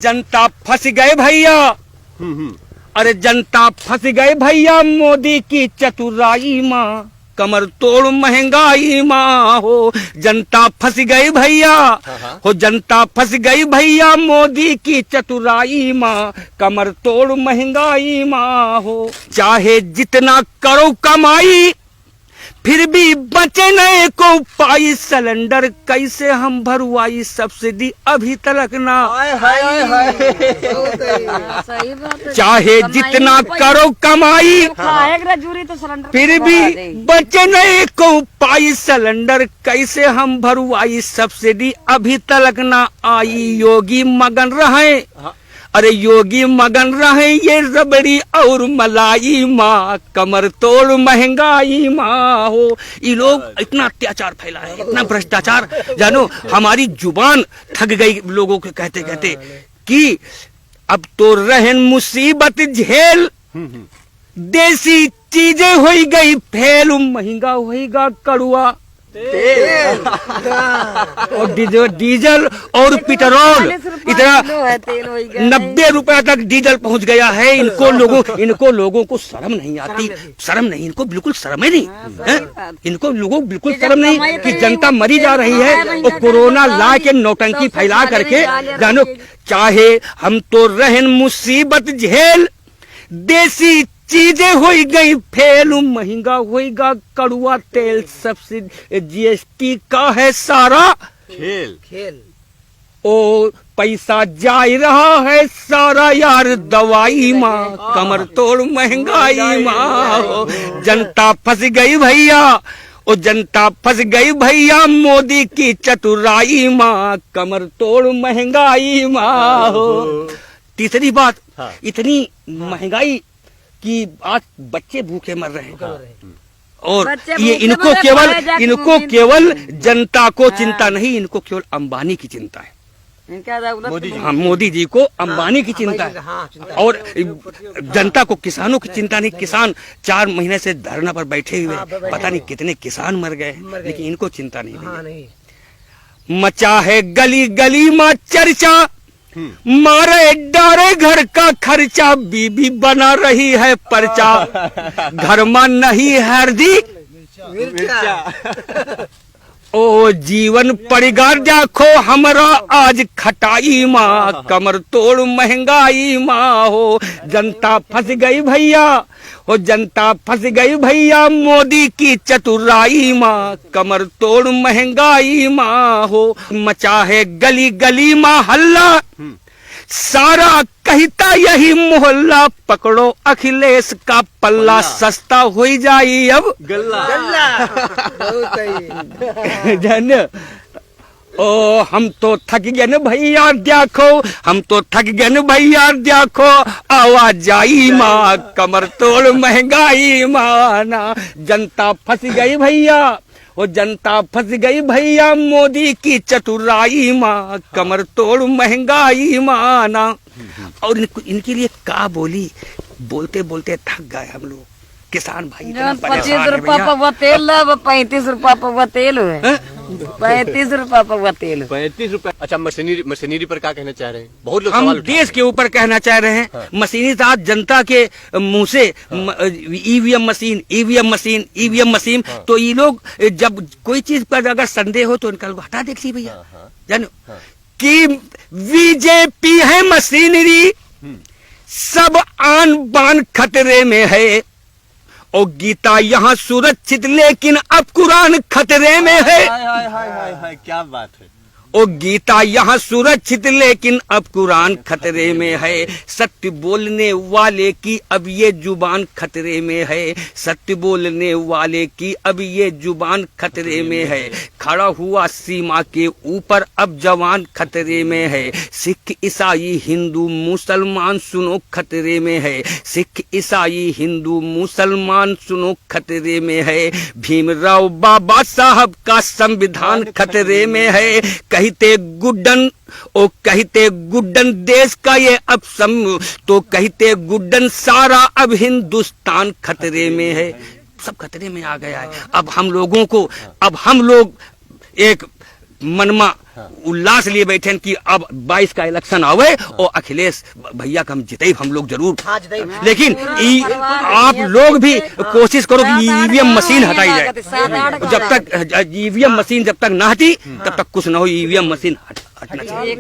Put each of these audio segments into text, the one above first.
जनता फंस गए भैया। अरे जनता फंस गए भैया मोदी की चतुराई माँ, कमर तोड़ महंगाई माँ हो। जनता फंस गई भैया हो, जनता फंस गई भैया मोदी की चतुराई माँ, कमर तोड़ महंगाई माँ हो। चाहे जितना करो कमाई फिर भी बचे नए को पाई, सिलेंडर कैसे हम भरवाई, सब्सिडी अभी तक ना। चाहे जितना करो कमाई फिर भी बचे नए को पाई, सिलेंडर कैसे हम भरवाई, सब्सिडी अभी तक ना आई। योगी मगन रहे, अरे योगी मगन रहे ये रबड़ी और मलाई माँ, कमर तोड़ महंगाई माँ हो। ये लोग इतना अत्याचार फैला है, इतना भ्रष्टाचार, जानो हमारी जुबान थक गई लोगों के कहते कहते कि अब तो रहन मुसीबत झेल, देसी चीजें हो गई फेल, महंगा होगा कड़ुआ और डीजल और पेट्रोल, इतना 90 रुपए तक डीजल पहुंच गया है। इनको लोगों को शर्म नहीं आती, शर्म नहीं, इनको बिल्कुल शर्म ही नहीं, इनको लोगों बिल्कुल शर्म नहीं कि जनता मरी जा रही है और कोरोना ला के नौटंकी फैला करके, जानो चाहे हम तो रहन मुसीबत झेल, देसी चीजें हो गई फेल, महंगा होगा कड़ुआ तेल, सब्सिडी जीएसटी का है सारा खेल। ओ पैसा जा रहा है सारा यार दवाई माँ, कमर तोड़ महंगाई माँ। जनता फंस गई भैया, ओ जनता फंस गई भैया मोदी की चतुराई माँ, कमर तोड़ महंगाई माँ। तीसरी बात, इतनी महंगाई कि आज बच्चे भूखे मर रहे हैं और ये इनको केवल जनता को चिंता नहीं, इनको केवल अंबानी की चिंता है। मोदी जी को अंबानी की चिंता है और जनता को, किसानों की चिंता नहीं। किसान 4 महीने से धरना पर बैठे हुए, पता नहीं कितने किसान मर गए, लेकिन इनको चिंता नहीं। मचा है गली गली में चर्चा, मारे डारे घर का खर्चा, बीबी बना रही है पर्चा, घर में नहीं हरदी ओ जीवन परिगार देखो हमरा आज खटाई माँ, कमर तोड़ महंगाई माँ हो। जनता फंस गई भैया हो, जनता फंस गई भैया मोदी की चतुराई माँ, कमर तोड़ महंगाई माँ हो। मचा है गली गली माँ हल्ला, सारा कहता यही मोहल्ला, पकड़ो अखिलेश का पल्ला, सस्ता हो जाई अब गल्ला। जन ओ हम तो थक गए न भैया देखो, हम तो थक गए न भैया देखो, आवाज जाई माँ, कमर तोड़ महंगाई माना। जनता फंस गई भैया, वो जनता फंस गई भैया मोदी की चतुराई माँ, कमर तोड़ महंगाई माना। और इनके लिए का बोली, बोलते बोलते थक गए हम लोग। किसान भाई 25 रुपया पवा तेल, 35 रुपया पवा तेल, 35 रुपया पवा तेल, 35 रुपया। अच्छा, मशीनरी पर क्या कहना चाह रहे हैं? बहुत लोग हम देश के ऊपर कहना चाह रहे हैं। हाँ। मशीनी साथ जनता के मुंह से ईवीएम मशीन, हाँ। तो ये लोग जब कोई चीज पर अगर संदेह हो तो इनका हटा देखिए भैया। हाँ। जानो कि बीजेपी है मशीनरी, सब आन बान खतरे में है, और गीता यहाँ सुरक्षित लेकिन अब कुरान खतरे में है। हाय, क्या बात है। ओ गीता यहाँ सुरक्षित लेकिन अब कुरान खतरे में है, सत्य बोलने वाले की अब ये जुबान खतरे में है, सत्य बोलने वाले की अब ये जुबान खतरे में है। खड़ा हुआ सीमा के ऊपर अब जवान खतरे में है, सिख ईसाई हिंदू मुसलमान सुनो खतरे में है, सिख ईसाई हिंदू मुसलमान सुनो खतरे में है। भीमराव बाबा साहब का संविधान खतरे में है, कहते गुड्डन देश का ये अब तो कहते गुड्डन सारा अब हिंदुस्तान खतरे में है। सब खतरे में आ गया है। अब हम लोग एक मनमा उल्लास लिए बैठे हैं कि अब 22 का इलेक्शन आवे और अखिलेश भैया का हम जिते हम लोग जरूर। लेकिन आप लोग भी कोशिश करो कि ईवीएम मशीन हटाई जाए। जब तक ईवीएम मशीन जब तक ना हटी तब तक कुछ ना हो। ईवीएम मशीन हटना चाहिए।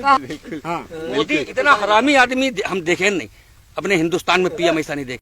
मोदी इतना हरामी आदमी हम देखे नहीं, अपने हिंदुस्तान में पीएम ऐसा नहीं देखे।